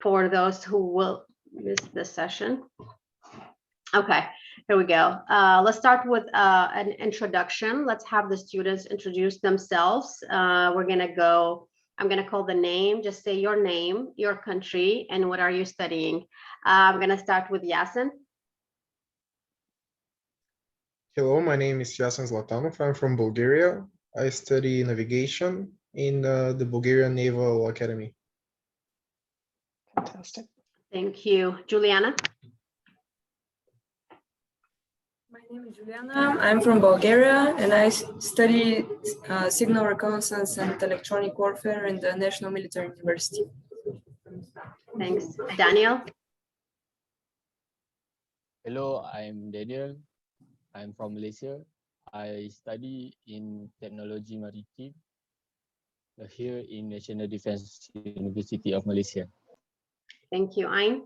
for those who will miss this session. Okay, here we go. Let's start with an introduction. Let's have the students introduce themselves. I'm gonna call the name. Just say your name, your country, and what are you studying. I'm gonna start with Yasin. Hello, my name is Yasin Zlatanov. I'm from Bulgaria. I study navigation in the Bulgarian Naval Academy. Fantastic. Thank you. Juliana? My name is Juliana. I'm from Bulgaria, and I study signal reconnaissance and electronic warfare in the National Military University. Thanks. Daniel? Hello, I'm Daniel. I'm from Malaysia. I study in technology maritime here in National Defense University of Malaysia. Thank you. Ain?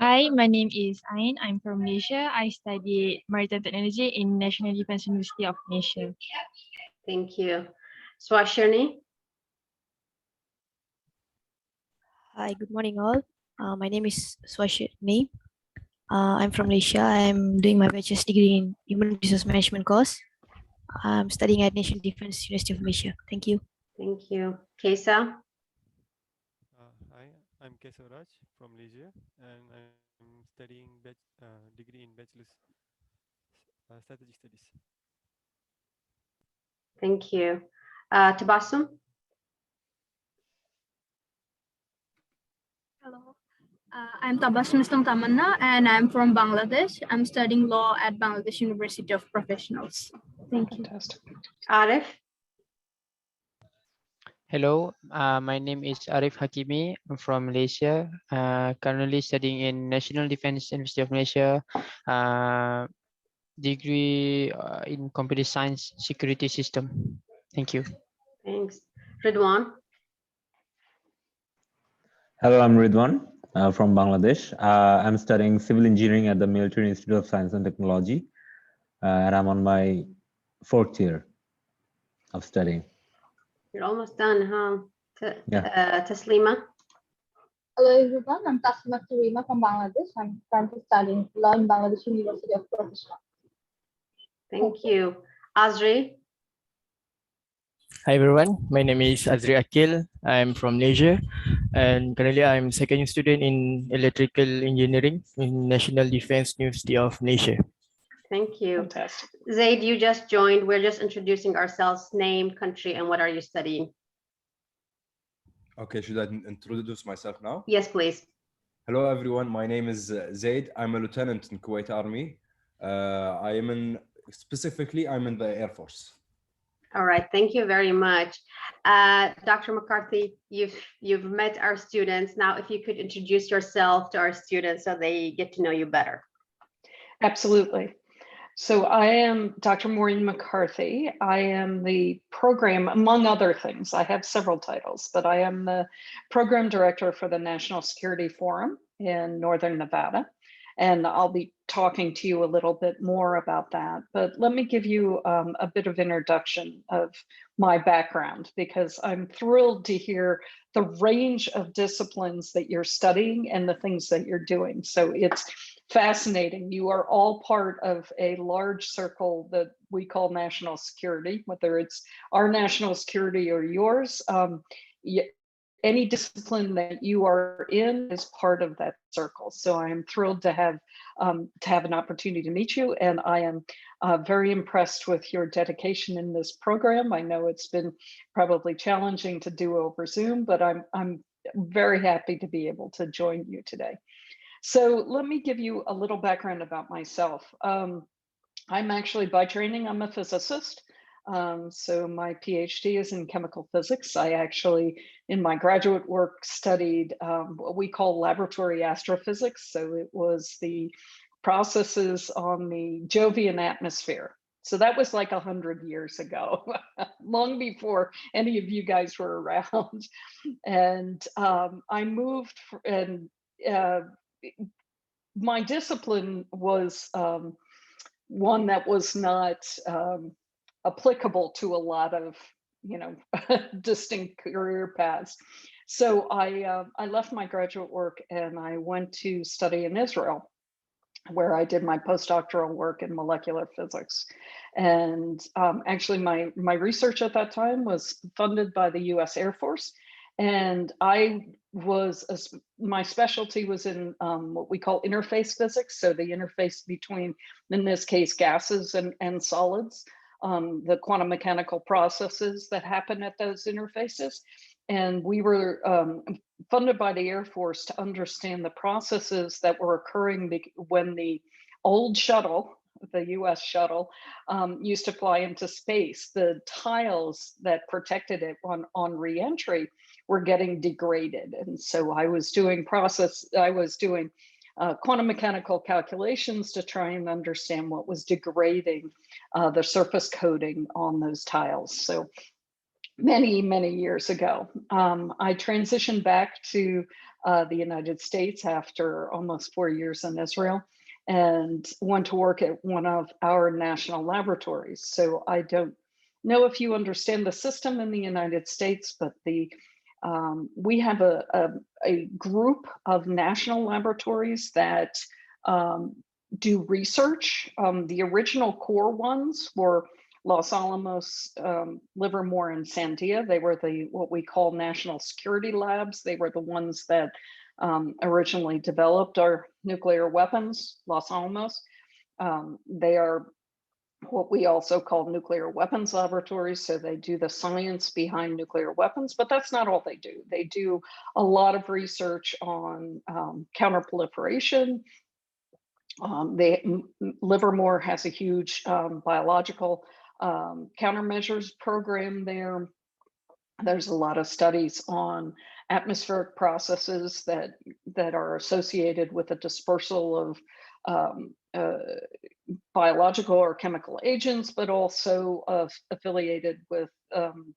Hi, my name is Ain. I'm from Malaysia. I study maritime technology in National Defense University of Malaysia. Thank you. Swashirni? Hi, good morning all. My name is Swashirni. I'm from Malaysia. I'm doing my bachelor's degree in Human Resource Management course. I'm studying at National Defense University of Malaysia. Thank you. Thank you. Kesa? Hi, I'm Kesa Raj from Malaysia, and I'm studying degree in Bachelor's Strategic Studies. Thank you. Tabassum? Hello, I'm Tabassum Islam Tamanna, and I'm from Bangladesh. I'm studying law at Bangladesh University of Professionals. Thank you. Fantastic. Arif? Hello, my name is Arif Hakimi. I'm from Malaysia. Currently studying in National Defense University of Malaysia. Degree in Computer Science Security System. Thank you. Thanks. Ridwan? Hello, I'm Ridwan from Bangladesh. I'm studying civil engineering at the Military Institute of Science and Technology, and I'm on my 4th year of studying. You're almost done, huh? Yeah. Taslima? Hello everyone, I'm Taslima Karima from Bangladesh. I'm currently studying law in Bangladesh University of Professionals. Thank you. Azri? Hi everyone, my name is Azri Akil. I'm from Malaysia, and currently I'm second year student in electrical engineering in National Defense University of Malaysia. Thank you. Fantastic. Zaid, you just joined. We're just introducing ourselves, name, country, and what are you studying? Okay, should I introduce myself now? Yes, please. Hello everyone, my name is Zaid. I'm a lieutenant in Kuwait Army. I'm in the Air Force. All right, thank you very much. Dr. McCarthy, you've met our students. Now, if you could introduce yourself to our students so they get to know you better. Absolutely. So I am Dr. Maureen McCarthy. I am the program, among other things, I have several titles, but I am the program director for the National Security Forum in Northern Nevada. And I'll be talking to you a little bit more about that. But let me give you a bit of introduction of my background, because I'm thrilled to hear the range of disciplines that you're studying and the things that you're doing. So it's fascinating. You are all part of a large circle that we call national security, whether it's our national security or yours. Any discipline that you are in is part of that circle. So I'm thrilled to have an opportunity to meet you, and I am very impressed with your dedication in this program. I know it's been probably challenging to do over Zoom, but I'm very happy to be able to join you today. So let me give you a little background about myself. I'm actually, by training, I'm a physicist. So my PhD is in chemical physics. I actually, in my graduate work, studied what we call laboratory astrophysics. So it was the processes on the Jovian atmosphere. So that was like 100 years ago, long before any of you guys were around. And I moved, and my discipline was one that was not applicable to a lot of distinct career paths. So I left my graduate work and I went to study in Israel, where I did my postdoctoral work in molecular physics. And actually my research at that time was funded by the US Air Force. And my specialty was in what we call interface physics. So the interface between, in this case, gases and solids, the quantum mechanical processes that happen at those interfaces. And we were funded by the Air Force to understand the processes that were occurring when the old shuttle, the US shuttle, used to fly into space. The tiles that protected it on reentry were getting degraded. And so I was doing quantum mechanical calculations to try and understand what was degrading the surface coating on those tiles. So many, many years ago. I transitioned back to the United States after almost 4 years in Israel and went to work at one of our national laboratories. So I don't know if you understand the system in the United States, but we have a group of national laboratories that do research. The original core ones were Los Alamos, Livermore, and Sandia. They were what we call national security labs. They were the ones that originally developed our nuclear weapons, Los Alamos. They are what we also call nuclear weapons laboratories. So they do the science behind nuclear weapons, but that's not all they do. They do a lot of research on counterproliferation. Livermore has a huge biological countermeasures program there. There's a lot of studies on atmospheric processes that are associated with the dispersal of biological or chemical agents, but also affiliated with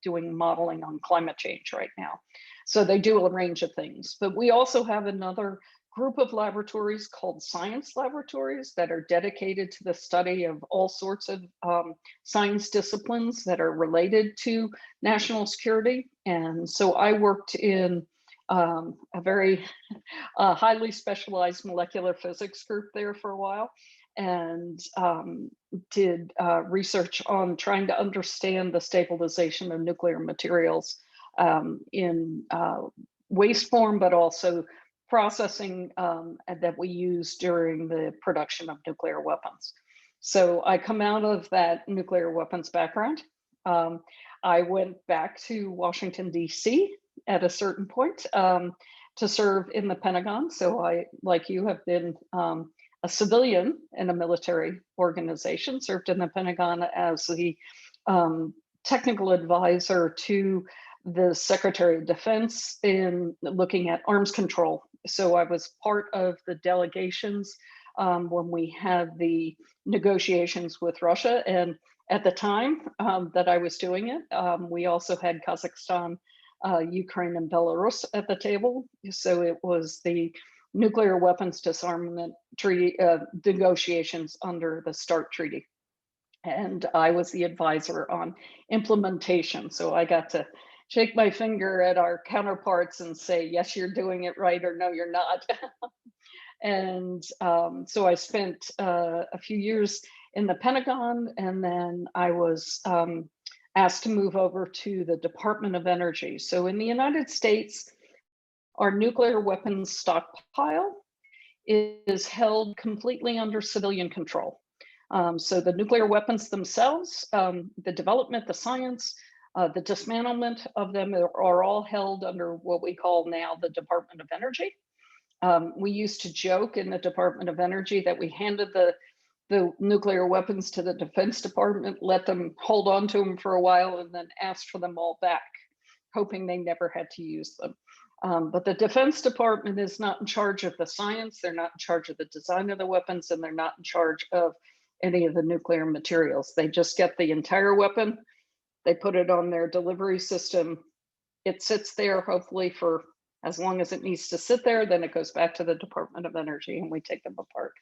doing modeling on climate change right now. So they do a range of things. But we also have another group of laboratories called science laboratories that are dedicated to the study of all sorts of science disciplines that are related to national security. And so I worked in a very highly specialized molecular physics group there for a while, and did research on trying to understand the stabilization of nuclear materials in waste form, but also processing that we use during the production of nuclear weapons. So I come out of that nuclear weapons background. I went back to Washington, D.C. at a certain point to serve in the Pentagon. So I, like you, have been a civilian in a military organization, served in the Pentagon as the technical advisor to the Secretary of Defense in looking at arms control. So I was part of the delegations when we had the negotiations with Russia. And at the time that I was doing it, we also had Kazakhstan, Ukraine, and Belarus at the table. So it was the nuclear weapons disarmament treaty negotiations under the START treaty. And I was the advisor on implementation. So I got to shake my finger at our counterparts and say, yes, you're doing it right, or no, you're not. And so I spent a few years in the Pentagon, and then I was asked to move over to the Department of Energy. So in the United States, our nuclear weapons stockpile is held completely under civilian control. So the nuclear weapons themselves, the development, the science, the dismantlement of them are all held under what we call now the Department of Energy. We used to joke in the Department of Energy that we handed the nuclear weapons to the Defense Department, let them hold on to them for a while, and then asked for them all back, hoping they never had to use them. But the Defense Department is not in charge of the science, they're not in charge of the design of the weapons, and they're not in charge of any of the nuclear materials. They just get the entire weapon, they put it on their delivery system, it sits there hopefully for as long as it needs to sit there, then it goes back to the Department of Energy and we take them apart.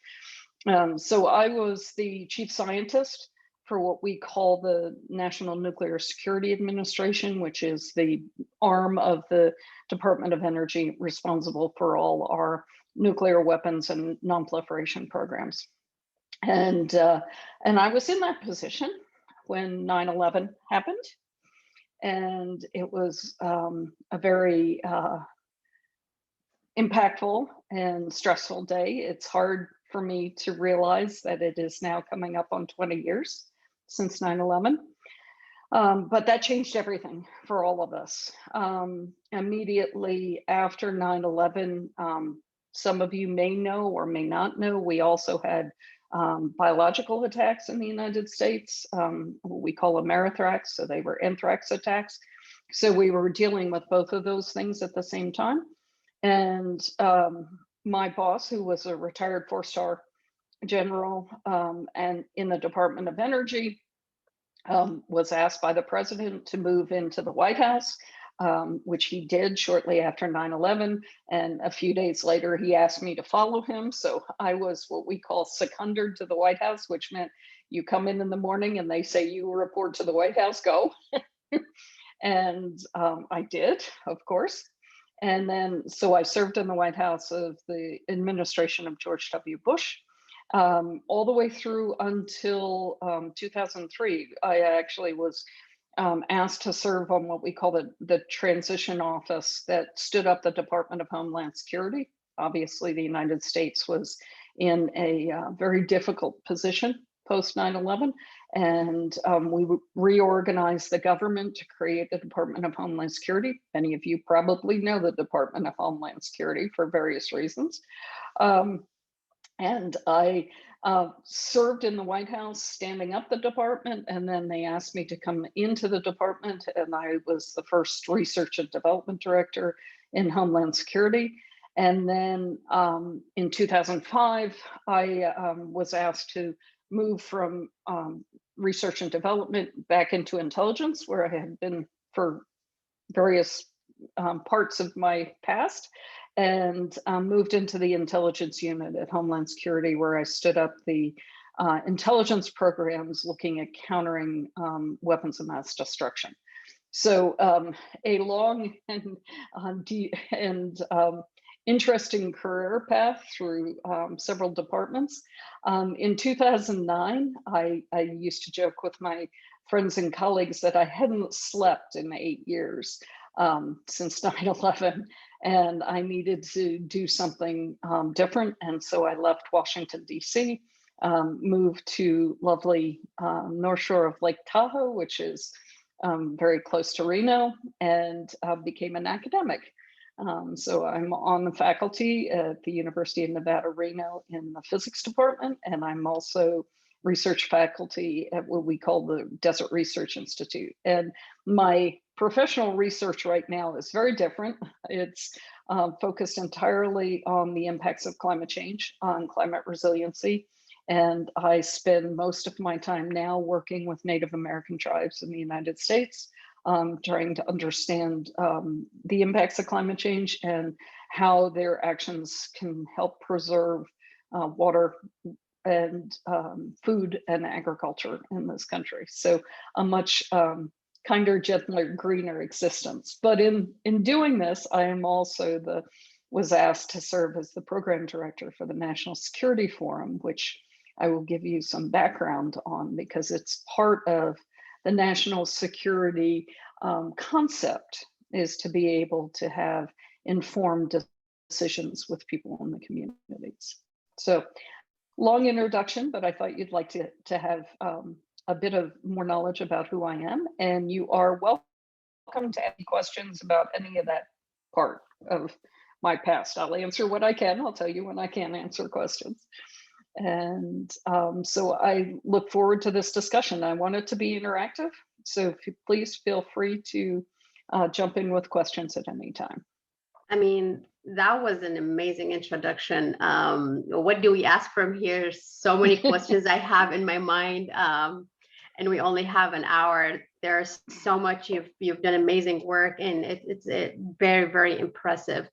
So I was the chief scientist for what we call the National Nuclear Security Administration, which is the arm of the Department of Energy responsible for all our nuclear weapons and non-proliferation programs. And I was in that position when 9/11 happened. And it was a very impactful and stressful day. It's hard for me to realize that it is now coming up on 20 years since 9/11. But that changed everything for all of us. Immediately after 9/11, some of you may know or may not know, we also had biological attacks in the United States, what we call Amerithrax, so they were anthrax attacks. So we were dealing with both of those things at the same time. And my boss, who was a retired 4-star general and in the Department of Energy, was asked by the president to move into the White House, which he did shortly after 9/11. And a few days later, he asked me to follow him. So I was what we call seconded to the White House, which meant you come in the morning and they say, you report to the White House, go. And I did, of course. And then, so I served in the White House of the administration of George W. Bush. All the way through until 2003, I actually was asked to serve on what we call the transition office that stood up the Department of Homeland Security. Obviously, the United States was in a very difficult position post 9/11, and we reorganized the government to create the Department of Homeland Security. Many of you probably know the Department of Homeland Security for various reasons. And I served in the White House standing up the department, and then they asked me to come into the department, and I was the first research and development director in Homeland Security. And then in 2005, I was asked to move from research and development back into intelligence, where I had been for various parts of my past, and moved into the intelligence unit at Homeland Security, where I stood up the intelligence programs looking at countering weapons of mass destruction. So a long and interesting career path through several departments. In 2009, I used to joke with my friends and colleagues that I hadn't slept in 8 years since 9/11, and I needed to do something different. And so I left Washington, DC, moved to lovely North Shore of Lake Tahoe, which is very close to Reno, and became an academic. So I'm on the faculty at the University of Nevada, Reno in the physics department, and I'm also research faculty at what we call the Desert Research Institute. And my professional research right now is very different. It's focused entirely on the impacts of climate change, on climate resiliency. And I spend most of my time now working with Native American tribes in the United States, trying to understand the impacts of climate change and how their actions can help preserve water and food and agriculture in this country. So a much kinder, gentler, greener existence. But in doing this, I am also was asked to serve as the program director for the National Security Forum, which I will give you some background on because it's part of the national security concept, is to be able to have informed decisions with people in the communities. So long introduction, but I thought you'd like to have a bit of more knowledge about who I am, and you are welcome to any questions about any of that part of my past. I'll answer what I can. I'll tell you when I can't answer questions. And so I look forward to this discussion. I want it to be interactive, so please feel free to jump in with questions at any time. I mean, that was an amazing introduction. What do we ask from here? So many questions I have in my mind, and we only have an hour. There's so much you've done amazing work, and it's very, very impressive.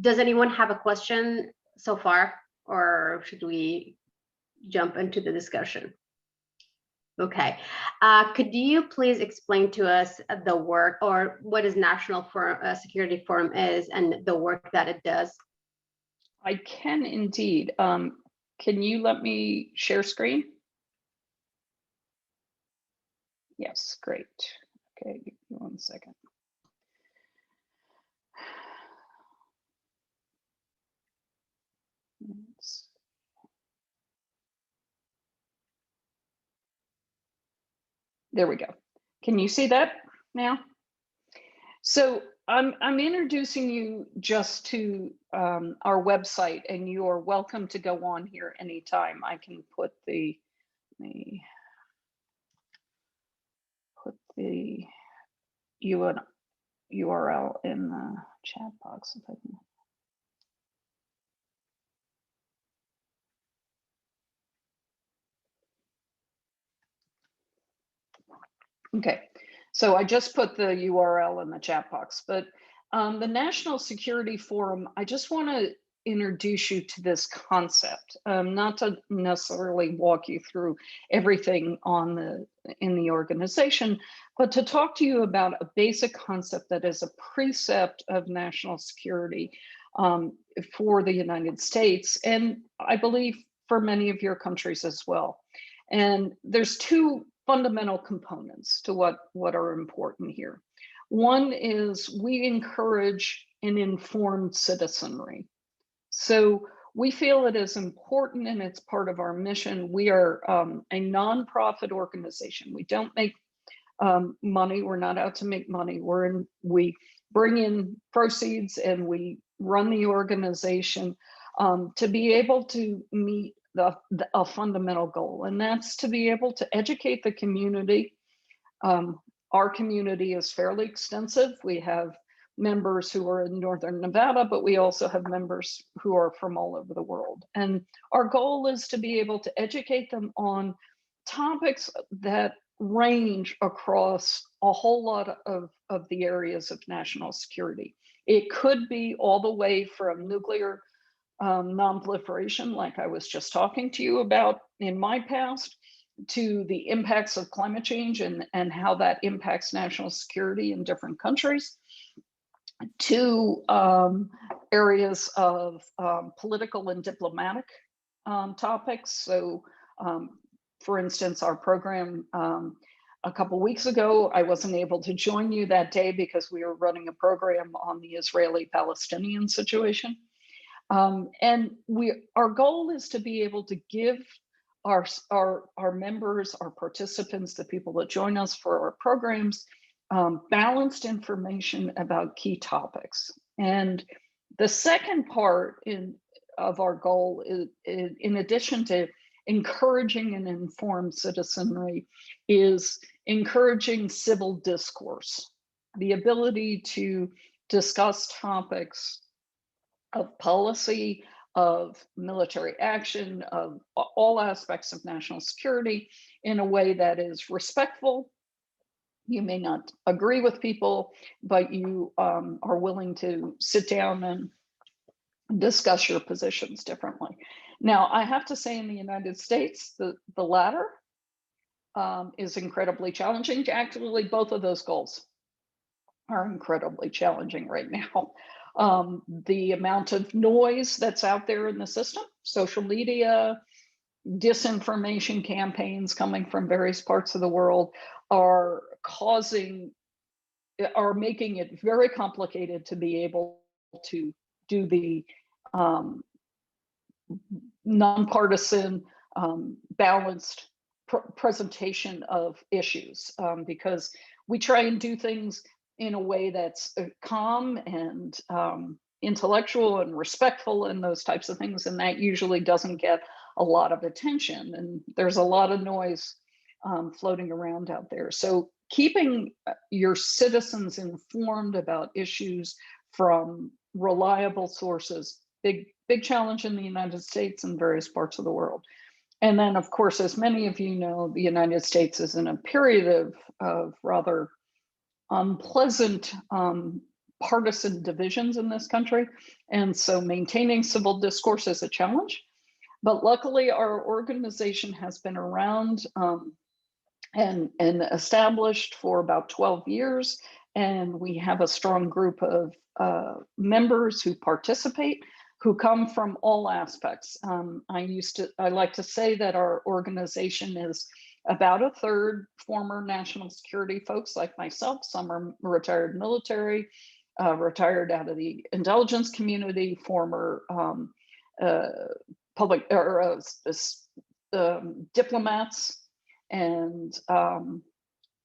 Does anyone have a question so far, or should we jump into the discussion? Okay, could you please explain to us the work, or what is National Security Forum is and the work that it does? I can indeed. Can you let me share screen? Yes, great. Okay, give me 1 second. There we go. Can you see that now? So I'm introducing you just to our website, and you are welcome to go on here anytime. I can put the URL in the chat box if I can. Okay, so I just put the URL in the chat box, but the National Security Forum, I just want to introduce you to this concept, not to necessarily walk you through everything in the organization, but to talk to you about a basic concept that is a precept of national security for the United States, and I believe for many of your countries as well. And there's two fundamental components to what are important here. One is we encourage an informed citizenry. So we feel it is important, and it's part of our mission. We are a nonprofit organization. We don't make money. We're not out to make money. We bring in proceeds and we run the organization to be able to meet a fundamental goal, and that's to be able to educate the community. Our community is fairly extensive. We have members who are in Northern Nevada, but we also have members who are from all over the world. And our goal is to be able to educate them on topics that range across a whole lot of the areas of national security. It could be all the way from nuclear non-proliferation, like I was just talking to you about in my past, to the impacts of climate change and how that impacts national security in different countries, to areas of political and diplomatic topics. So, for instance, our program a couple weeks ago, I wasn't able to join you that day because we were running a program on the Israeli-Palestinian situation. And our goal is to be able to give our members, our participants, the people that join us for our programs, balanced information about key topics. And the second part of our goal is, in addition to encouraging an informed citizenry, is encouraging civil discourse, the ability to discuss topics of policy, of military action, of all aspects of national security in a way that is respectful. You may not agree with people, but you are willing to sit down and discuss your positions differently. Now, I have to say in the United States, the latter is incredibly challenging. Actually, both of those goals are incredibly challenging right now. The amount of noise that's out there in the system, social media, disinformation campaigns coming from various parts of the world are making it very complicated to be able to do the nonpartisan, balanced presentation of issues, because we try and do things in a way that's calm and intellectual and respectful and those types of things, and that usually doesn't get a lot of attention, and there's a lot of noise floating around out there. So keeping your citizens informed about issues from reliable sources, big challenge in the United States and various parts of the world. And then, of course, as many of you know, the United States is in a period of rather unpleasant partisan divisions in this country. And so maintaining civil discourse is a challenge. But luckily, our organization has been around and established for about 12 years. And we have a strong group of members who participate, who come from all aspects. I like to say that our organization is about a third former national security folks like myself. Some are retired military, retired out of the intelligence community, former public or diplomats and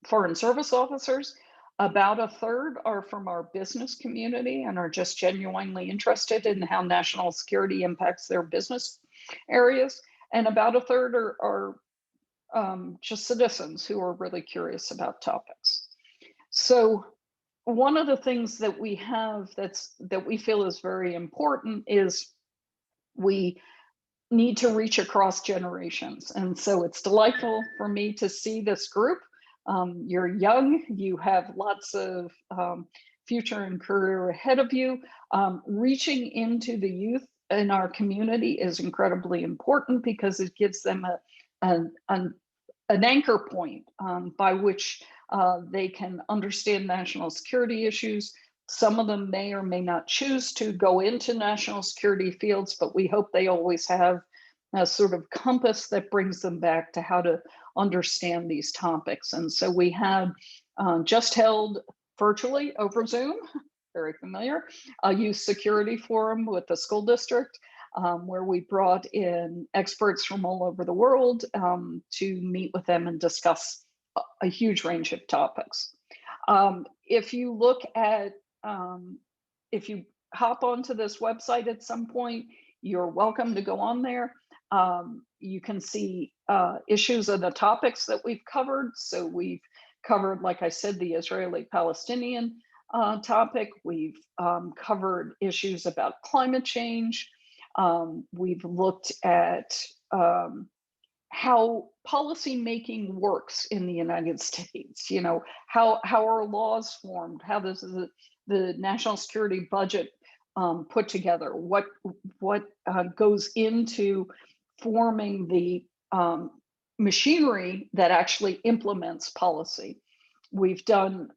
foreign service officers. About a third are from our business community and are just genuinely interested in how national security impacts their business areas. And about a third are just citizens who are really curious about topics. So one of the things that we have that we feel is very important is we need to reach across generations. And so it's delightful for me to see this group. You're young, you have lots of future and career ahead of you. Reaching into the youth in our community is incredibly important because it gives them an anchor point by which they can understand national security issues. Some of them may or may not choose to go into national security fields, but we hope they always have a sort of compass that brings them back to how to understand these topics. And so we have just held virtually over Zoom, very familiar, a youth security forum with the school district, where we brought in experts from all over the world to meet with them and discuss a huge range of topics. If you look at, if you hop onto this website at some point, you're welcome to go on there. You can see issues of the topics that we've covered. So we've covered, like I said, the Israeli-Palestinian topic. We've covered issues about climate change. We've looked at how policy making works in the United States. You know, how are laws formed? How does the national security budget put together? What goes into forming the machinery that actually implements policy? We've done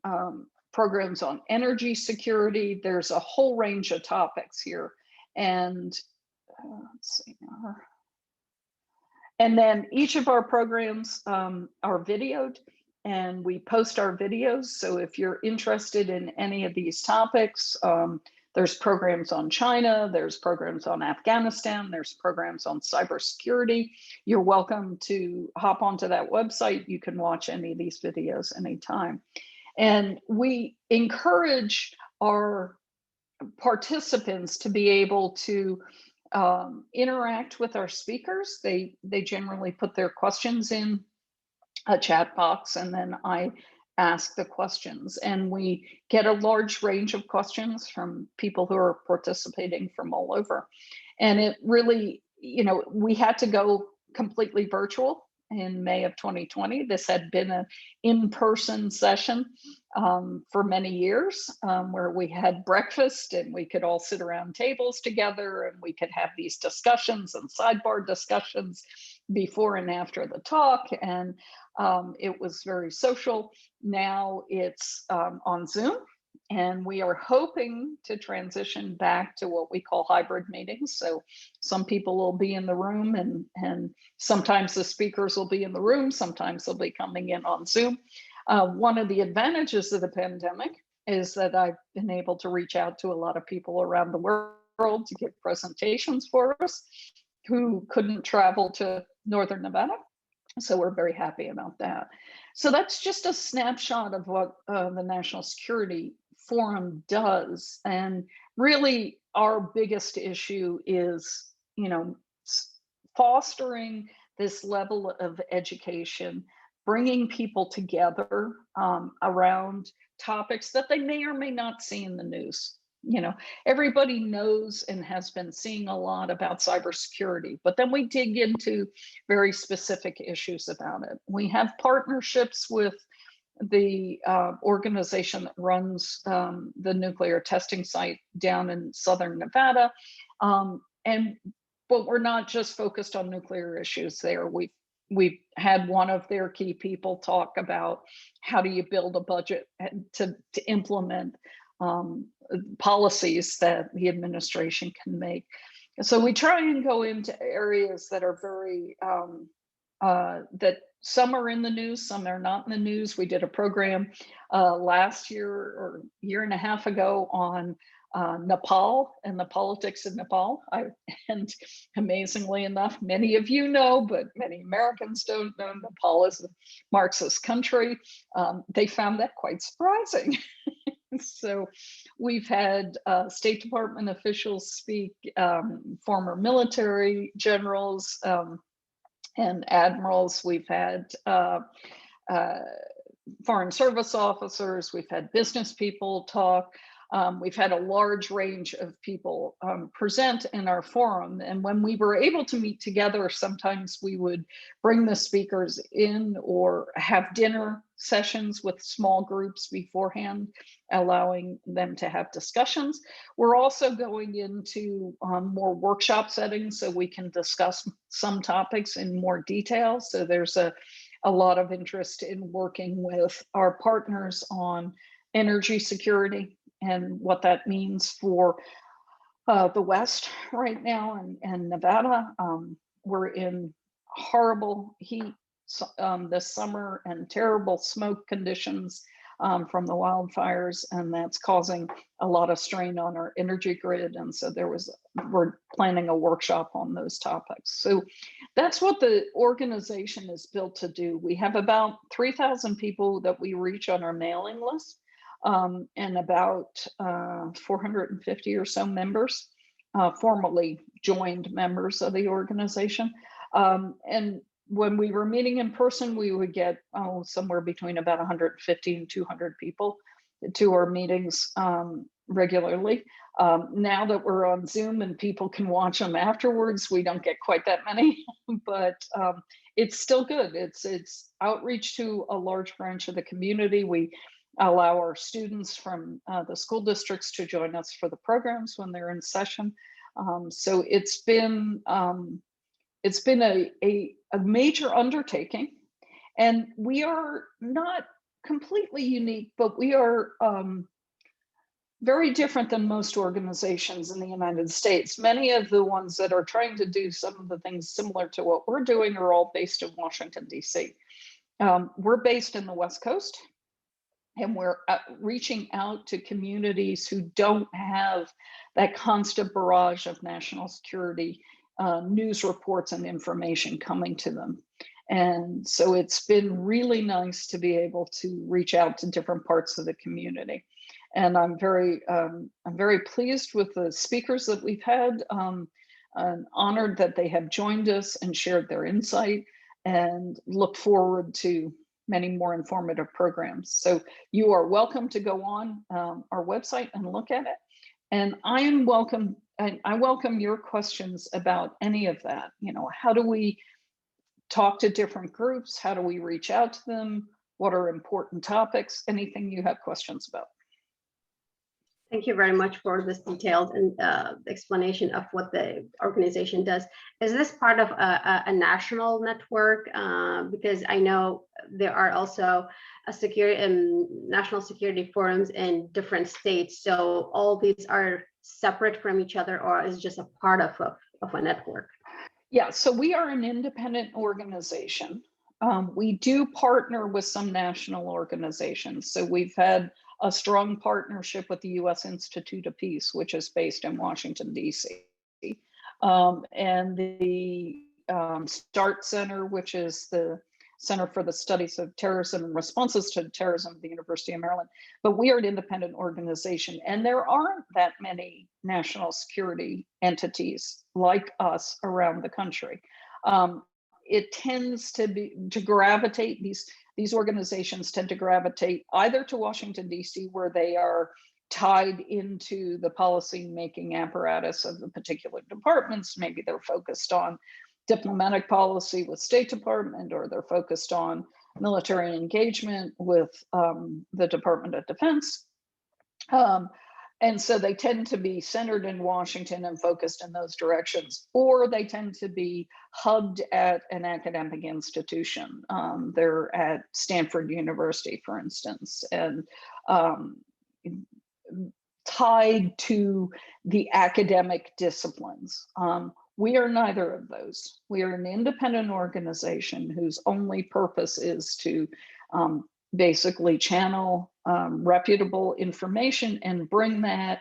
programs on energy security. There's a whole range of topics here. And let's see now. And then each of our programs are videoed and we post our videos. So if you're interested in any of these topics, there's programs on China, there's programs on Afghanistan, there's programs on cybersecurity. You're welcome to hop onto that website. You can watch any of these videos anytime. And we encourage our participants to be able to interact with our speakers. They generally put their questions in a chat box and then I ask the questions, and we get a large range of questions from people who are participating from all over. And it really, you know, we had to go completely virtual in May of 2020. This had been an in-person session for many years, where we had breakfast and we could all sit around tables together and we could have these discussions and sidebar discussions before and after the talk. And it was very social. Now it's on Zoom, and we are hoping to transition back to what we call hybrid meetings. So some people will be in the room and sometimes the speakers will be in the room, sometimes they'll be coming in on Zoom. One of the advantages of the pandemic is that I've been able to reach out to a lot of people around the world to give presentations for us who couldn't travel to Northern Nevada. So we're very happy about that. So that's just a snapshot of what the National Security Forum does. And really our biggest issue is, you know, fostering this level of education, bringing people together around topics that they may or may not see in the news. You know, everybody knows and has been seeing a lot about cybersecurity, but then we dig into very specific issues about it. We have partnerships with the organization that runs the nuclear testing site down in Southern Nevada. And but we're not just focused on nuclear issues there. We've had one of their key people talk about how do you build a budget to implement policies that the administration can make. So we try and go into areas that are very, that some are in the news, some are not in the news. We did a program last year or year and a half ago on Nepal and the politics of Nepal. And amazingly enough, many of you know, but many Americans don't know, Nepal is a Marxist country. They found that quite surprising. So we've had State Department officials speak, former military generals and admirals. We've had foreign service officers. We've had business people talk. We've had a large range of people present in our forum. And when we were able to meet together, sometimes we would bring the speakers in or have dinner sessions with small groups beforehand, allowing them to have discussions. We're also going into more workshop settings so we can discuss some topics in more detail. So there's a lot of interest in working with our partners on energy security and what that means for the West right now and Nevada. We're in horrible heat this summer and terrible smoke conditions from the wildfires, and that's causing a lot of strain on our energy grid. And so we're planning a workshop on those topics. So that's what the organization is built to do. We have about 3,000 people that we reach on our mailing list. And about 450 or so members, formally joined members of the organization. And when we were meeting in person, we would get somewhere between about 150 and 200 people to our meetings regularly. Now that we're on Zoom and people can watch them afterwards, we don't get quite that many, but it's still good. It's outreach to a large branch of the community. We allow our students from the school districts to join us for the programs when they're in session. So it's been a major undertaking, and we are not completely unique, but we are very different than most organizations in the United States. Many of the ones that are trying to do some of the things similar to what we're doing are all based in Washington, D.C. We're based in the West Coast, and we're reaching out to communities who don't have that constant barrage of national security news reports and information coming to them. And so it's been really nice to be able to reach out to different parts of the community. And I'm very pleased with the speakers that we've had. I'm honored that they have joined us and shared their insight, and look forward to many more informative programs. So you are welcome to go on our website and look at it. And I welcome your questions about any of that. You know, how do we talk to different groups? How do we reach out to them? What are important topics? Anything you have questions about? Thank you very much for this detailed explanation of what the organization does. Is this part of a national network? Because I know there are also national security forums in different states. So all these are separate from each other, or is just a part of a network? Yeah, so we are an independent organization. We do partner with some national organizations. So we've had a strong partnership with the U.S. Institute of Peace, which is based in Washington, D.C. And the START Center, which is the Center for the Studies of Terrorism and Responses to Terrorism at the University of Maryland. But we are an independent organization, and there aren't that many national security entities like us around the country. It tends to gravitate, these organizations tend to gravitate either to Washington, D.C., where they are tied into the policy making apparatus of the particular departments. Maybe they're focused on diplomatic policy with State Department, or they're focused on military engagement with the Department of Defense. And so they tend to be centered in Washington and focused in those directions, or they tend to be hubbed at an academic institution. They're at Stanford University, for instance, and tied to the academic disciplines. We are neither of those. We are an independent organization whose only purpose is to basically channel reputable information and bring that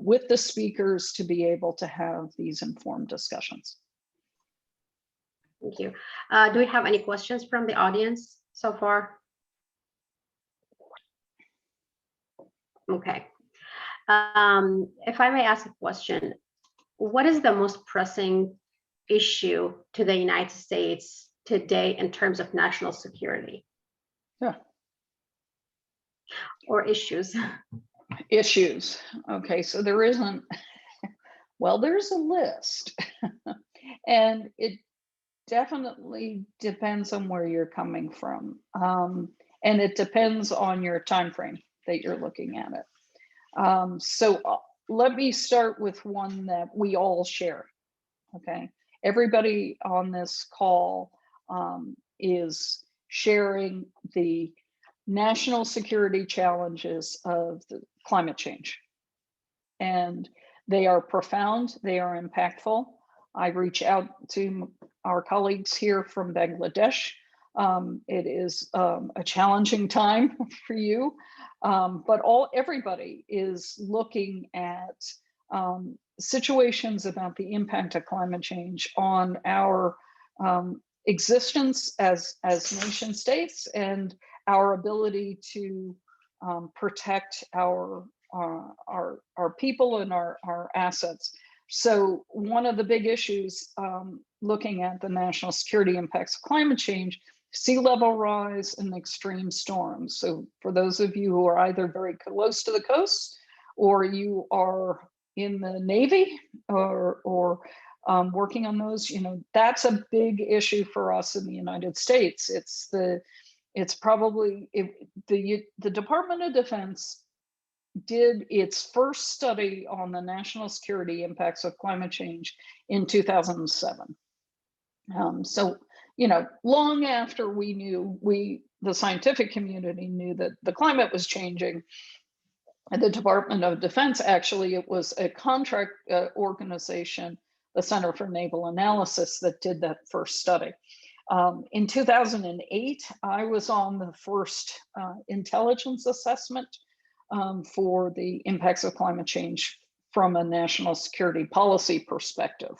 with the speakers to be able to have these informed discussions. Thank you. Do we have any questions from the audience so far? Okay. If I may ask a question, what is the most pressing issue to the United States today in terms of national security? Yeah. Or issues? Issues. Okay, so there isn't, well, there's a list. And it definitely depends on where you're coming from. And it depends on your time frame that you're looking at it. So let me start with one that we all share. Okay, everybody on this call is sharing the national security challenges of the climate change. And they are profound, they are impactful. I reach out to our colleagues here from Bangladesh. It is a challenging time for you, but everybody is looking at situations about the impact of climate change on our existence as nation states and our ability to protect our people and our assets. So one of the big issues looking at the national security impacts of climate change, sea level rise and extreme storms. So for those of you who are either very close to the coast or you are in the Navy or working on those, that's a big issue for us in the United States. It's probably the Department of Defense did its first study on the national security impacts of climate change in 2007. So, long after we knew, the scientific community knew that the climate was changing, and the Department of Defense, actually, it was a contract organization, the Center for Naval Analysis, that did that first study. In 2008, I was on the first intelligence assessment for the impacts of climate change from a national security policy perspective.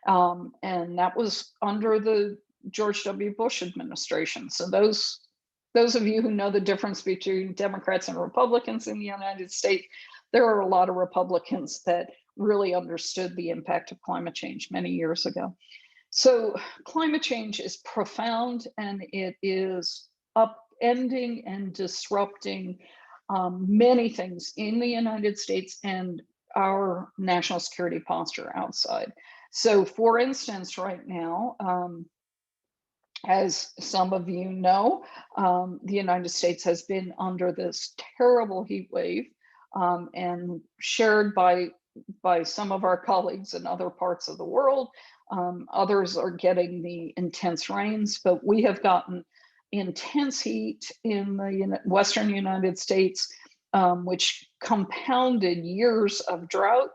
And that was under the George W. Bush administration. So those of you who know the difference between Democrats and Republicans in the United States, there are a lot of Republicans that really understood the impact of climate change many years ago. So climate change is profound, and it is upending and disrupting many things in the United States and our national security posture outside. So for instance, right now, as some of you know, the United States has been under this terrible heat wave, and shared by some of our colleagues in other parts of the world. Others are getting the intense rains, but we have gotten intense heat in the Western United States, which compounded years of drought.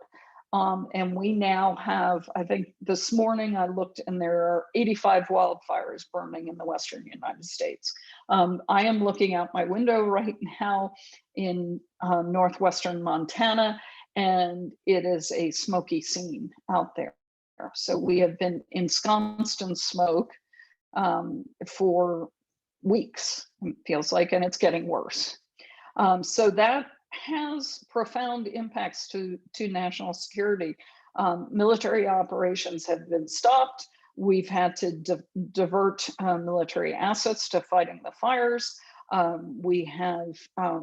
And we now have, I think this morning I looked and there are 85 wildfires burning in the Western United States. I am looking out my window right now in northwestern Montana, and it is a smoky scene out there. So we have been ensconced in smoke for weeks, it feels like, and it's getting worse. So that has profound impacts to national security. Military operations have been stopped. We've had to divert military assets to fighting the fires. We have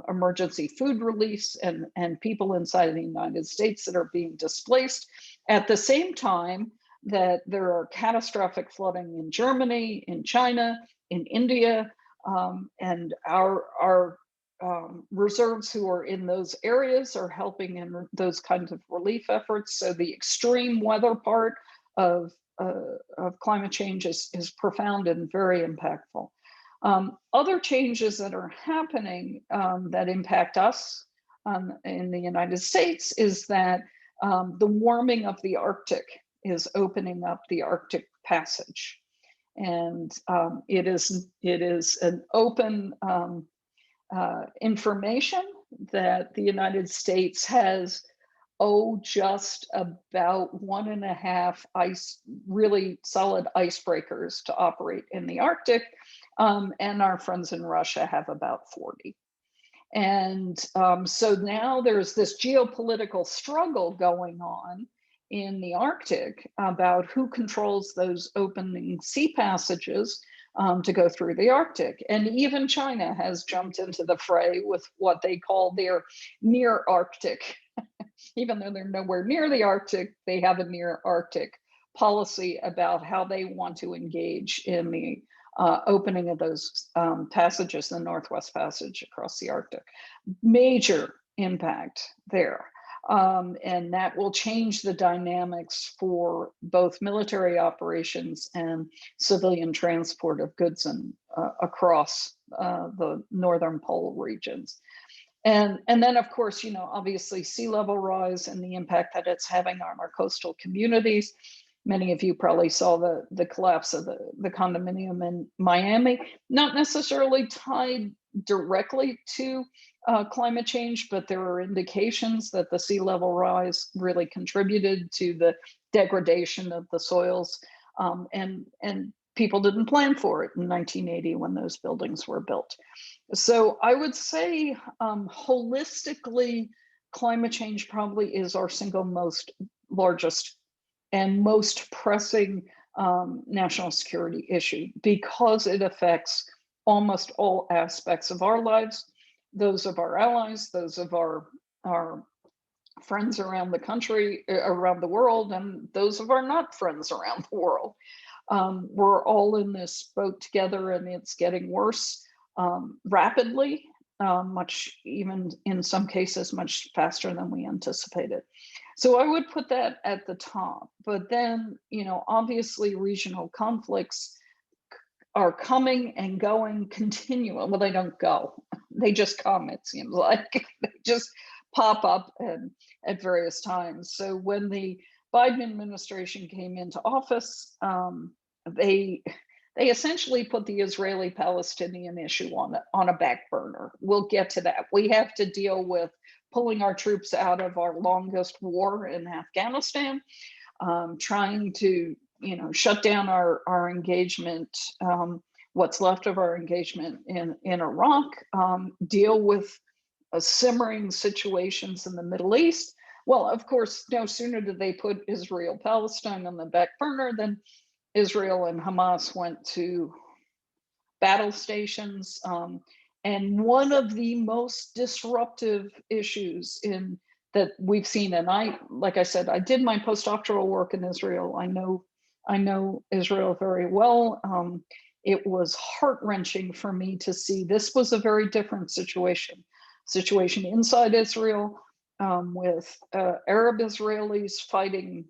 emergency food release and people inside the United States that are being displaced. At the same time that there are catastrophic flooding in Germany, in China, in India, and our reserves who are in those areas are helping in those kinds of relief efforts. So the extreme weather part of climate change is profound and very impactful. Other changes that are happening that impact us in the United States is that the warming of the Arctic is opening up the Arctic Passage. And it is an open information that the United States has just about 1.5 really solid icebreakers to operate in the Arctic. And our friends in Russia have about 40. And so now there's this geopolitical struggle going on in the Arctic about who controls those opening sea passages to go through the Arctic. And even China has jumped into the fray with what they call their near Arctic. Even though they're nowhere near the Arctic, they have a near Arctic policy about how they want to engage in the opening of those passages, the Northwest Passage across the Arctic. Major impact there. And that will change the dynamics for both military operations and civilian transport of goods and across the northern pole regions. And then, of course, obviously sea level rise and the impact that it's having on our coastal communities. Many of you probably saw the collapse of the condominium in Miami, not necessarily tied directly to climate change, but there are indications that the sea level rise really contributed to the degradation of the soils, and people didn't plan for it in 1980 when those buildings were built. So I would say holistically, climate change probably is our single most largest and most pressing national security issue because it affects almost all aspects of our lives, those of our allies, those of our friends around the country, around the world, and those of our not friends around the world. We're all in this boat together, and it's getting worse rapidly, much, even in some cases, much faster than we anticipated. So I would put that at the top. But then, obviously regional conflicts are coming and going continually. Well, they don't go, they just come, it seems like. They just pop up at various times. So when the Biden administration came into office, they essentially put the Israeli-Palestinian issue on a back burner. We'll get to that. We have to deal with pulling our troops out of our longest war in Afghanistan, trying to shut down our engagement, what's left of our engagement in Iraq, deal with simmering situations in the Middle East. Well, of course, no sooner did they put Israel-Palestine on the back burner than Israel and Hamas went to battle stations. And one of the most disruptive issues that we've seen, and like I said, I did my postdoctoral work in Israel. I know Israel very well. It was heart-wrenching for me to see this was a very different situation inside Israel, with Arab Israelis fighting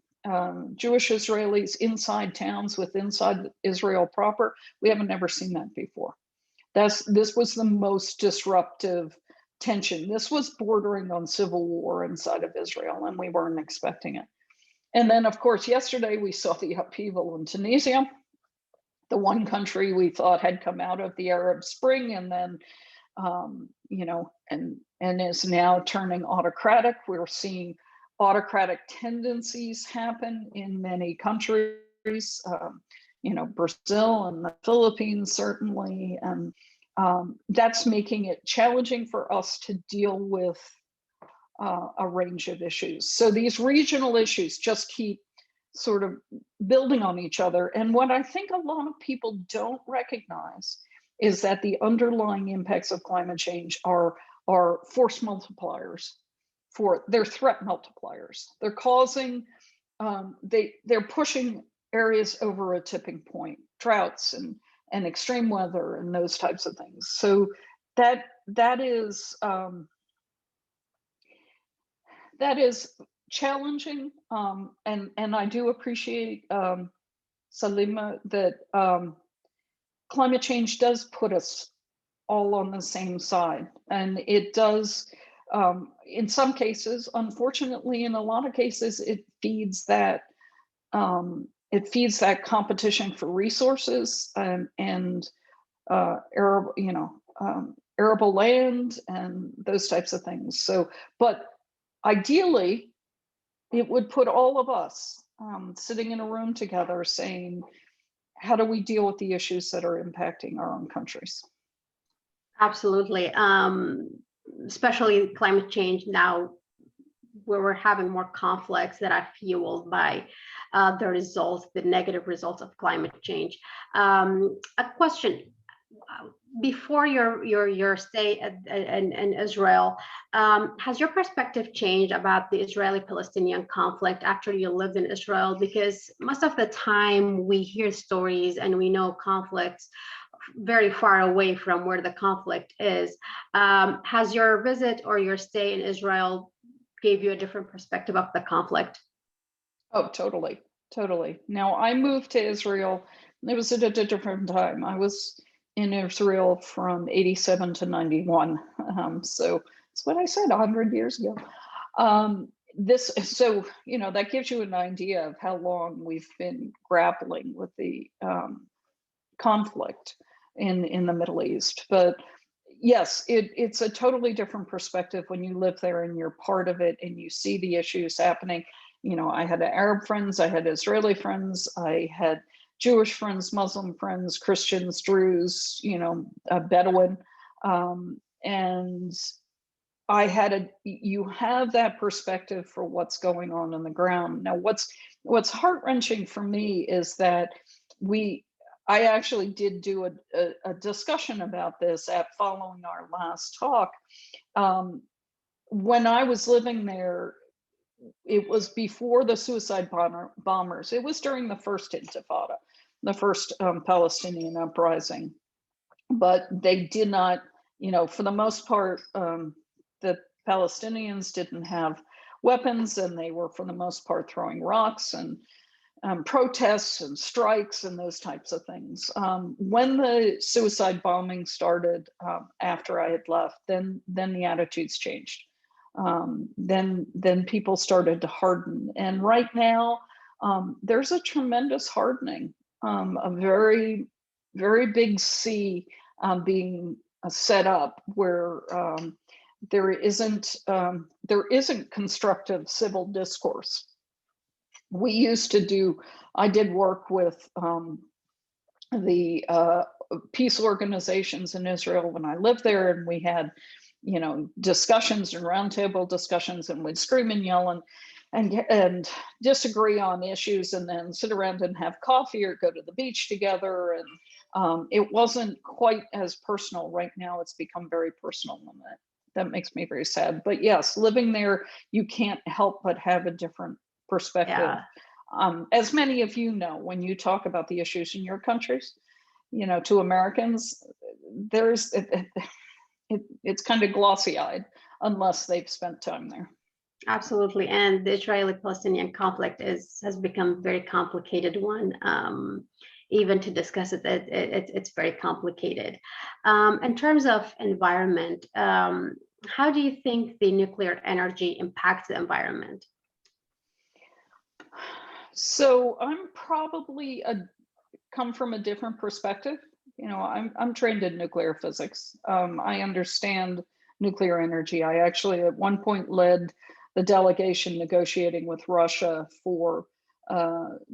Jewish Israelis inside towns inside Israel proper. We haven't never seen that before. This was the most disruptive tension. This was bordering on civil war inside of Israel, and we weren't expecting it. And then, of course, yesterday we saw the upheaval in Tunisia, the one country we thought had come out of the Arab Spring and then, and is now turning autocratic. We're seeing autocratic tendencies happen in many countries, Brazil and the Philippines, certainly. And that's making it challenging for us to deal with a range of issues. So these regional issues just keep sort of building on each other. And what I think a lot of people don't recognize is that the underlying impacts of climate change are force multipliers. They're threat multipliers. They're causing, they're pushing areas over a tipping point, droughts and extreme weather and those types of things. So that is challenging, and I do appreciate, Salima, that climate change does put us all on the same side, and it does, in some cases, unfortunately, in a lot of cases, it feeds that competition for resources and arable, arable land and those types of things. So, but ideally, it would put all of us sitting in a room together saying, how do we deal with the issues that are impacting our own countries? Absolutely. Especially climate change now, where we're having more conflicts that are fueled by the results, the negative results of climate change. A question. Before your stay in Israel, has your perspective changed about the Israeli-Palestinian conflict after you lived in Israel? Because most of the time we hear stories and we know conflicts very far away from where the conflict is. Has your visit or your stay in Israel gave you a different perspective of the conflict? Oh, totally. Now, I moved to Israel. It was at a different time. I was in Israel from 87 to 91. So it's what I said 100 years ago. That gives you an idea of how long we've been grappling with the conflict in the Middle East. But yes, it's a totally different perspective when you live there and you're part of it and you see the issues happening. I had Arab friends, I had Israeli friends, I had Jewish friends, Muslim friends, Christians, Druze, Bedouin, and you have that perspective for what's going on the ground. Now, what's heart-wrenching for me is that I actually did do a discussion about this following our last talk. When I was living there, it was before the suicide bombers. It was during the first Intifada, the first Palestinian uprising. But they did not, for the most part, the Palestinians didn't have weapons, and they were, for the most part, throwing rocks and protests and strikes and those types of things. When the suicide bombing started after I had left, then the attitudes changed. Then people started to harden, and right now there's a tremendous hardening, a very, very big sea being set up where there isn't constructive civil discourse. I did work with the peace organizations in Israel when I lived there, and we had, discussions and roundtable discussions, and we'd scream and yell and disagree on issues, and then sit around and have coffee or go to the beach together. And it wasn't quite as personal. Right now, it's become very personal, and that makes me very sad. But yes, living there, you can't help but have a different perspective. Yeah. As many of you know, when you talk about the issues in your countries, to Americans, it's kind of glossy-eyed unless they've spent time there. Absolutely, and the Israeli-Palestinian conflict has become a very complicated one. Even to discuss it, it's very complicated. In terms of environment, how do you think the nuclear energy impacts the environment? So I'm probably come from a different perspective. I'm trained in nuclear physics. I understand nuclear energy. I actually at one point led the delegation negotiating with Russia for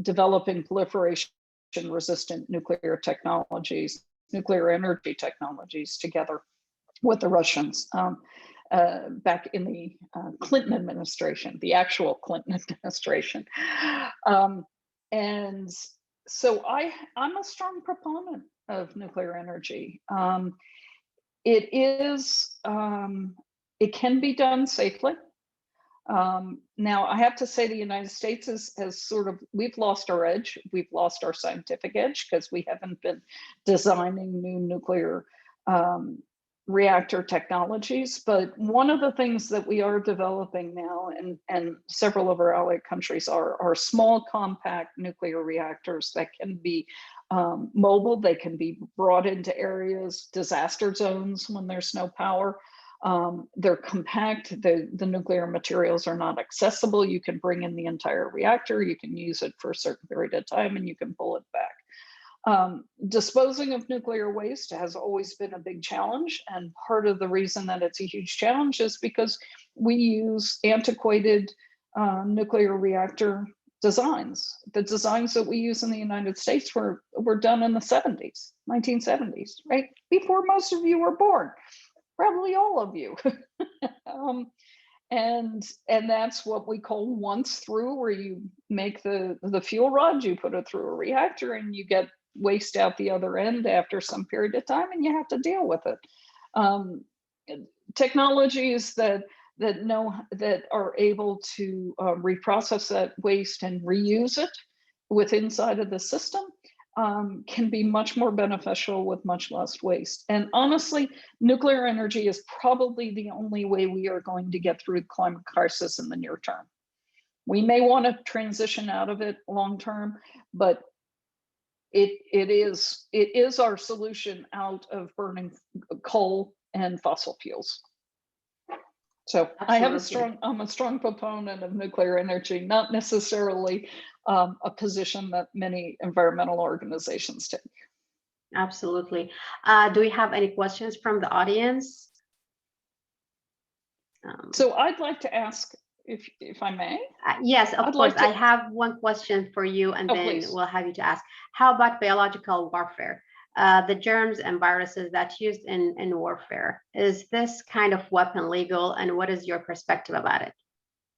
developing proliferation-resistant nuclear technologies, nuclear energy technologies, together with the Russians. Back in the Clinton administration, the actual Clinton administration. And so I'm a strong proponent of nuclear energy. It can be done safely. Now, I have to say the United States has we've lost our edge. We've lost our scientific edge because we haven't been designing new nuclear reactor technologies, but one of the things that we are developing now, and several of our allied countries are small, compact nuclear reactors that can be mobile. They can be brought into areas, disaster zones when there's no power. They're compact. The nuclear materials are not accessible. You can bring in the entire reactor. You can use it for a certain period of time, and you can pull it back. Disposing of nuclear waste has always been a big challenge, and part of the reason that it's a huge challenge is because we use antiquated nuclear reactor designs. The designs that we use in the United States were done in the 70s, 1970s, right? Before most of you were born, probably all of you. And that's what we call once through, where you make the fuel rod, you put it through a reactor, and you get waste out the other end after some period of time, and you have to deal with it. Technologies that are able to reprocess that waste and reuse it inside of the system can be much more beneficial with much less waste. And honestly, nuclear energy is probably the only way we are going to get through the climate crisis in the near term. We may want to transition out of it long term, but it is our solution out of burning coal and fossil fuels. So I'm a strong proponent of nuclear energy, not necessarily a position that many environmental organizations take. Absolutely. Do we have any questions from the audience? So I'd like to ask, if I may. Yes, of course. I have one question for you, and then please. we'll have you to ask. How about biological warfare? The germs and viruses that's used in warfare. Is this kind of weapon legal, and what is your perspective about it?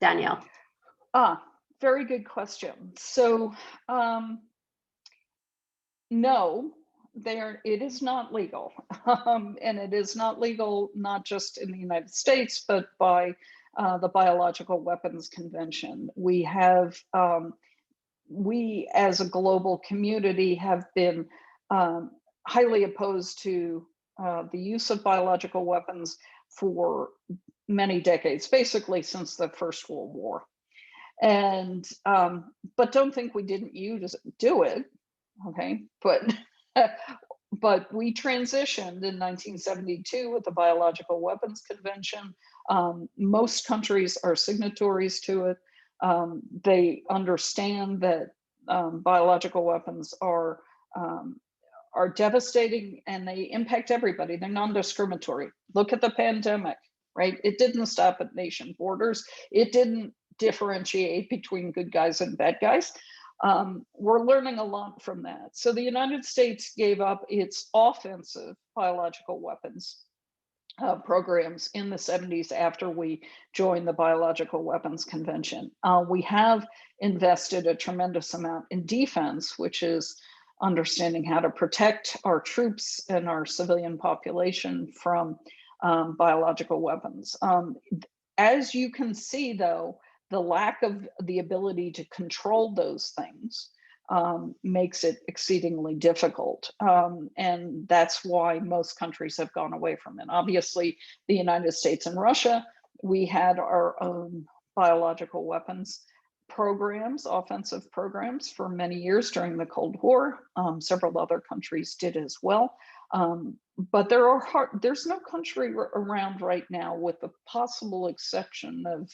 Danielle. Very good question. So no, it is not legal. And it is not legal, not just in the United States, but by the Biological Weapons Convention. We as a global community have been highly opposed to the use of biological weapons for many decades, basically since the First World War. And but don't think we didn't do it, okay? But we transitioned in 1972 with the Biological Weapons Convention. Most countries are signatories to it. They understand that biological weapons are devastating, and they impact everybody. They're non-discriminatory. Look at the pandemic, right? It didn't stop at nation borders. It didn't differentiate between good guys and bad guys. We're learning a lot from that. So the United States gave up its offensive biological weapons programs in the 70s after we joined the Biological Weapons Convention. We have invested a tremendous amount in defense, which is understanding how to protect our troops and our civilian population from biological weapons. As you can see, though, the lack of the ability to control those things makes it exceedingly difficult. And that's why most countries have gone away from it. Obviously, the United States and Russia, we had our own biological weapons programs, offensive programs, for many years during the Cold War. Several other countries did as well. But there's no country around right now, with the possible exception of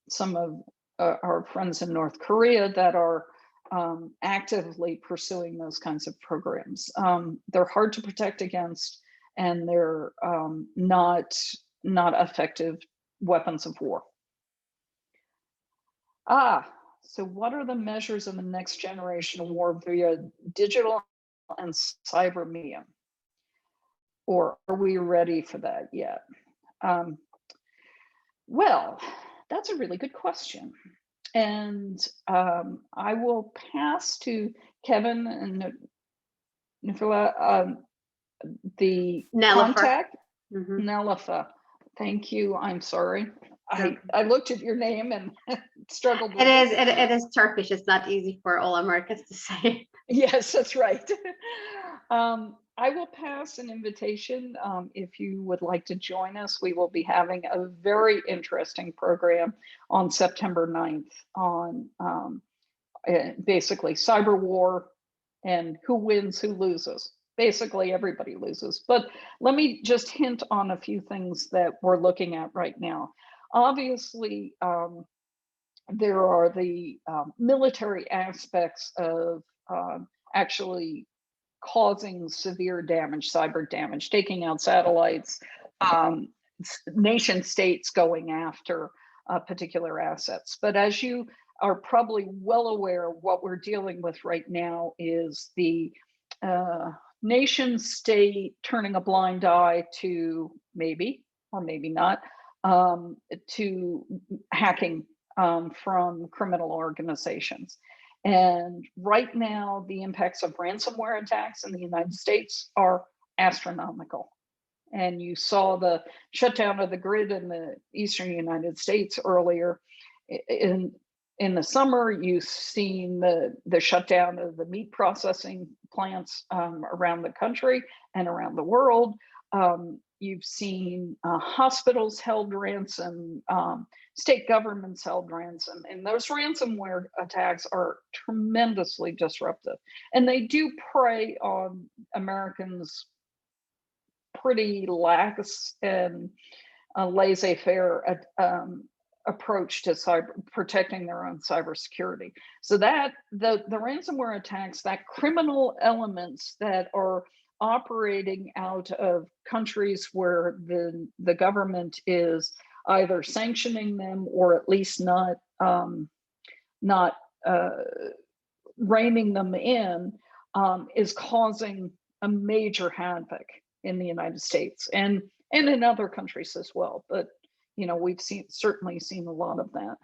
some of our friends in North Korea, that are actively pursuing those kinds of programs. They're hard to protect against, and they're not effective weapons of war. So what are the measures of the next generation of war via digital and cyber media? Or are we ready for that yet? Well, that's a really good question. And I will pass to Kevin and Nifila, the contact. Nelifa. Thank you. I'm sorry. I looked at your name and struggled with it. It is Turkish. It's not easy for all Americans to say. Yes, that's right. I will pass an invitation if you would like to join us. We will be having a very interesting program on September 9th on basically cyber war and who wins, who loses. Basically, everybody loses. But let me just hint on a few things that we're looking at right now. Obviously, there are the military aspects of actually causing severe damage, cyber damage, taking out satellites, nation states going after particular assets. But as you are probably well aware, what we're dealing with right now is the nation state turning a blind eye to maybe, or maybe not, to hacking from criminal organizations. And right now, the impacts of ransomware attacks in the United States are astronomical. And you saw the shutdown of the grid in the eastern United States earlier. In the summer, you've seen the shutdown of the meat processing plants around the country and around the world. You've seen hospitals held ransom, state governments held ransom, and those ransomware attacks are tremendously disruptive. And they do prey on Americans' pretty lax and laissez-faire approach to protecting their own cybersecurity. So that the ransomware attacks, that criminal elements that are operating out of countries where the government is either sanctioning them or at least not reining them in, is causing a major havoc in the United States and in other countries as well. But we've certainly seen a lot of that.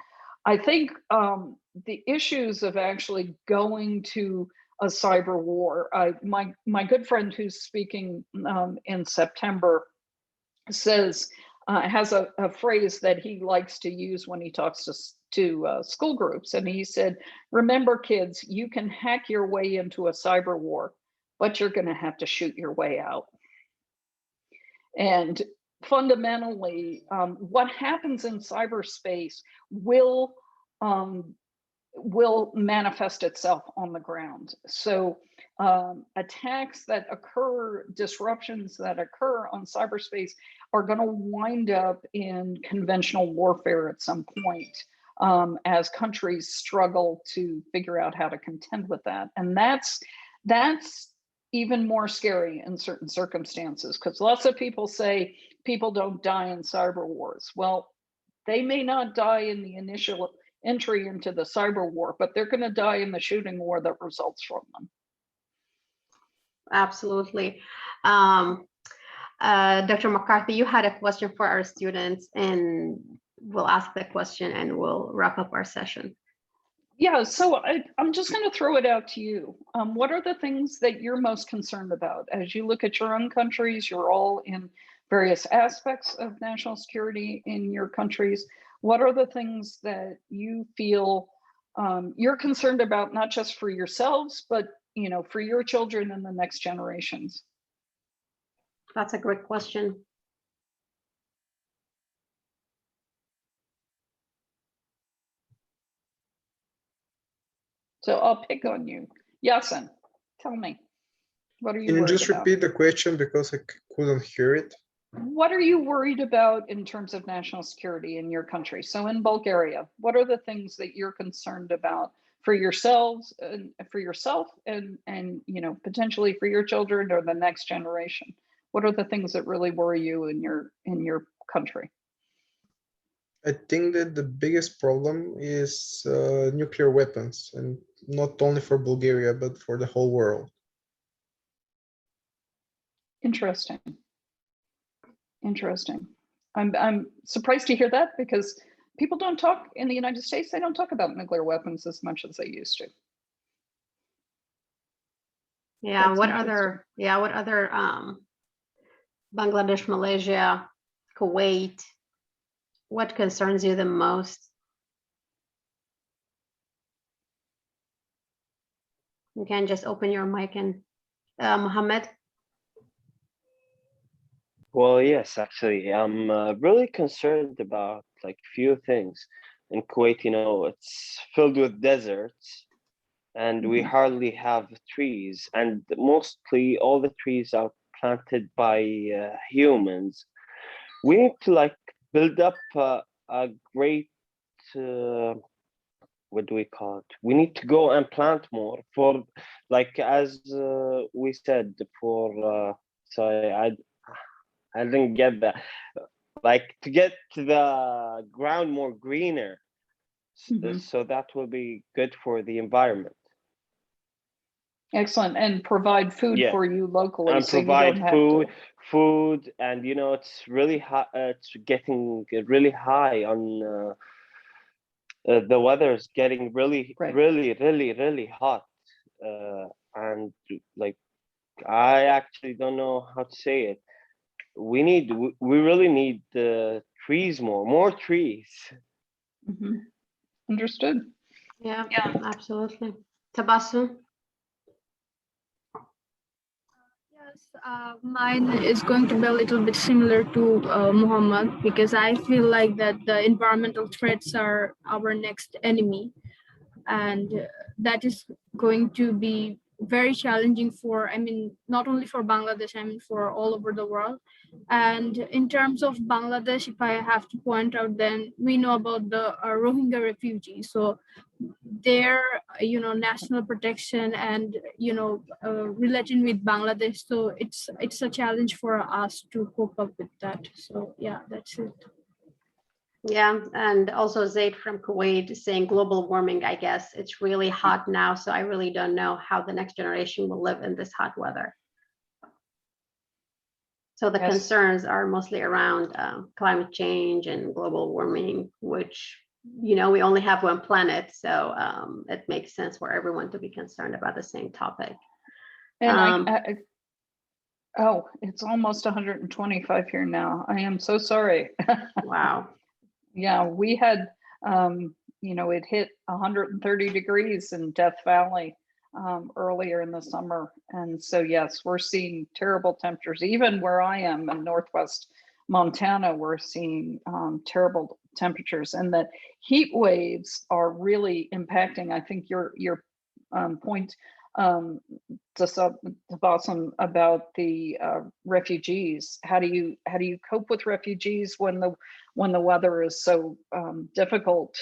I think the issues of actually going to a cyber war. My good friend who's speaking in September says has a phrase that he likes to use when he talks to school groups, and he said, "Remember, kids, you can hack your way into a cyber war, but you're going to have to shoot your way out." And fundamentally, what happens in cyberspace will manifest itself on the ground. So attacks that occur, disruptions that occur on cyberspace are going to wind up in conventional warfare at some point as countries struggle to figure out how to contend with that. And that's even more scary in certain circumstances, because lots of people say people don't die in cyber wars. Well, they may not die in the initial entry into the cyber war, but they're going to die in the shooting war that results from them. Absolutely. Dr. McCarthy, you had a question for our students, and we'll ask the question and we'll wrap up our session. Yeah, so I'm just going to throw it out to you. What are the things that you're most concerned about as you look at your own countries? You're all in various aspects of national security in your countries. What are the things that you feel you're concerned about, not just for yourselves, but for your children and the next generations? That's a great question. So I'll pick on you. Yasin, tell me, what are you Can you worried just about? repeat the question because I couldn't hear it? What are you worried about in terms of national security in your country? So in Bulgaria, what are the things that you're concerned about for yourselves and for yourself and potentially for your children or the next generation? What are the things that really worry you in your country? I think that the biggest problem is nuclear weapons, and not only for Bulgaria, but for the whole world. Interesting. Interesting. I'm surprised to hear that, because people don't talk in the United States. They don't talk about nuclear weapons as much as they used to. Yeah. That's What other Bangladesh, Malaysia, Kuwait, what concerns you the most? You can just open your mic and Mohammed. Well, yes, actually, I'm really concerned about like few things. In Kuwait, you know, it's filled with deserts, and we hardly have trees, and mostly all the trees are planted by humans. We need to like build up a great what do we call it? We need to go and plant more for, like as we said for. Sorry, I didn't get that. Like to get to the ground more greener, so that will be good for the environment. Excellent, and provide food Yeah, for you locally, and so you don't provide have food, to. and you know it's really hot. It's getting really high on. The weather is getting really hot, and like I actually don't know how to say it. We really need the trees more trees. Understood. Yeah, absolutely. Tabassum? Mine is going to be a little bit similar to Muhammad, because I feel like that the environmental threats are our next enemy, and that is going to be very challenging for, I mean, not only for Bangladesh, I mean for all over the world. And in terms of Bangladesh, if I have to point out, then we know about the Rohingya refugees. So their national protection and relation with Bangladesh, so it's a challenge for us to cope up with that. So yeah, that's it. Yeah, and also Zaid from Kuwait saying global warming. I guess it's really hot now, so I really don't know how the next generation will live in this hot weather. So the concerns are mostly around climate change and global warming, which, you know, we only have one planet, so it makes sense for everyone to be concerned about the same topic. And oh, it's almost 125 here now. I am so sorry. Wow. Yeah, we had, you know, it hit 130 degrees in Death Valley earlier in the summer. And so, yes, we're seeing terrible temperatures. Even where I am in Northwest Montana, we're seeing terrible temperatures, and that heat waves are really impacting. I think your point to Bassem about the refugees. How do you cope with refugees when the weather is so difficult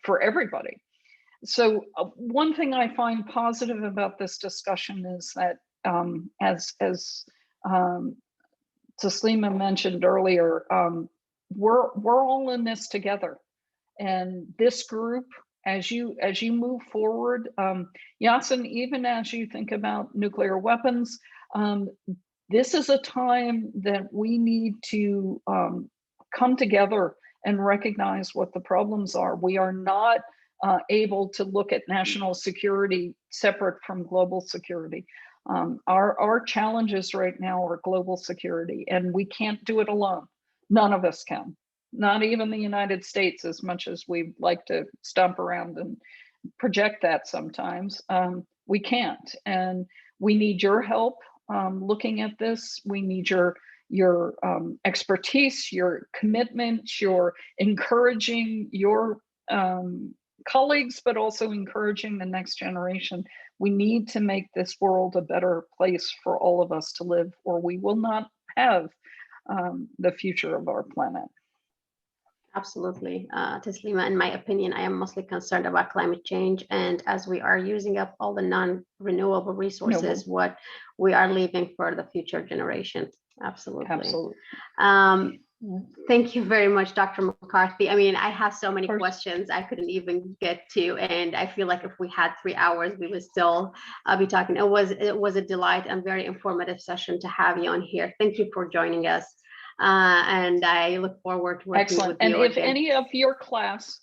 for everybody? So one thing I find positive about this discussion is that as Taslima mentioned earlier, we're all in this together, and this group, as you move forward, Yasin, even as you think about nuclear weapons, this is a time that we need to come together and recognize what the problems are. We are not able to look at national security separate from global security. Our challenges right now are global security, and we can't do it alone. None of us can. Not even the United States, as much as we like to stomp around and project that sometimes. We can't, and we need your help looking at this. We need your expertise, your commitment, your encouraging your colleagues, but also encouraging the next generation. We need to make this world a better place for all of us to live, or we will not have the future of our planet. Absolutely, Taslima. In my opinion, I am mostly concerned about climate change, and as we are using up all the non-renewable resources, what we are leaving for the future generation. Absolutely. Thank you very much, Dr. McCarthy. I mean, I have so many questions I couldn't even get to, and I feel like if we had 3 hours, we would still be talking. It was a delight and very informative session to have you on here. Thank you for joining us. And I look forward to working with you. And if any of your class,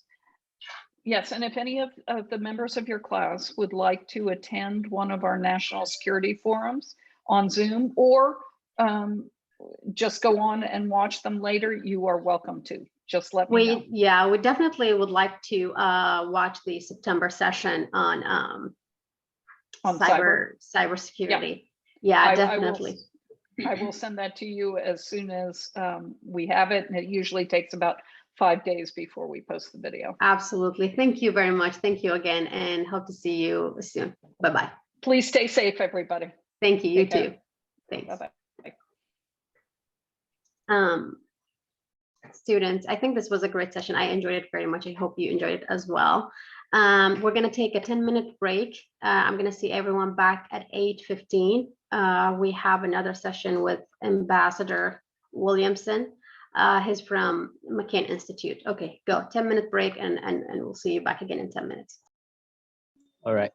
yes, and if any of the members of your class would like to attend one of our national security forums on Zoom, or just go on and watch them later, you are welcome to. Just let me know. Yeah, we definitely would like to watch the September session on cybersecurity. Yeah, definitely. I will send that to you as soon as we have it, and it usually takes about 5 days before we post the video. Absolutely. Thank you very much. Thank you again, and hope to see you soon. Bye-bye. Please stay safe, everybody. Thank you. You Take care. too. Thanks. Bye-bye. Students, I think this was a great session. I enjoyed it very much. I hope you enjoyed it as well. We're going to take a 10-minute break. I'm going to see everyone back at 8:15. We have another session with Ambassador Williamson. He's from McCain Institute. Okay, go. 10-minute break, and we'll see you back again in 10 minutes. All right.